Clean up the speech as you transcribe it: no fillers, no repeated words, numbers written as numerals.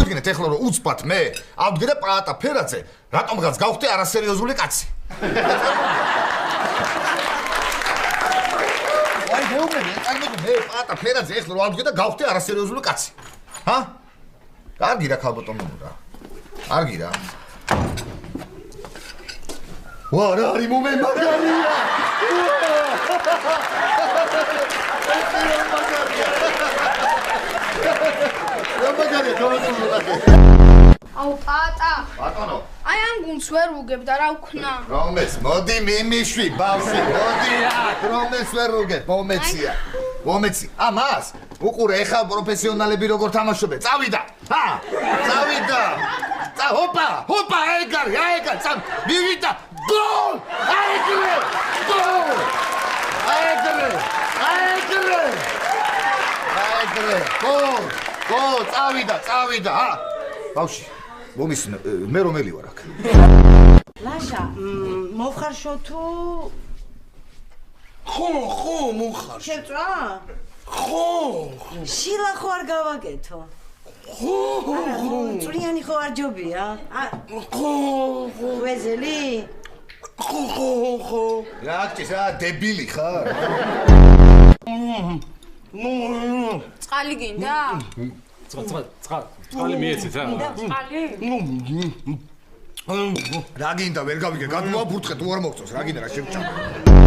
წავიდგინეთ ეხლა რომ უცბად მე ავდგე და პაატა ფერაძე რატომღაც გავხდი არასერიოზული კაცი. აი მეუბნები წარმოგიდგენ მე პაატა ფერაძე ეხლა რომ ავდგე და გავხდი არასერიოზული კაცი. ჰა? კარგი რა ქალბატონო რა. კარგი რა. ვა რა არის მომენტ მაგარია. აუ პატა ბატონო აი ამ გუნდს ვერ უგებ და რა ვქნა რომეს მოდი მიმიშვი ბავშვი მოდი აქ რომეს ვერ უგებ მომეცია მომეცი ამას უყურე ეხა პროფესიონალები როგორ თამაშობენ წავიდა ჰა წავიდა წა ჰოპა ეგარი წამ მივიდა გოლ აიგრე გოლ აიგრე გოლ წავიდა ჰა ბავშვი მომის მე რომელი ვარ აქ ლაშა მოვხარშო თუ ხო მომხარ შეწვა ხო შილა ხო არ გავაკეთო ხო წვრიანი ხო არ ჯობია ხო ვეზელი ხო რა გჭირს რა დებილი ხარ წყალი გინდა წყალი მიეცით რა წყალი რა გინდა ვერ გავიგე გადმოაფურთხეთ თუ არ მოგწონს რა გინდა რა შევჭამ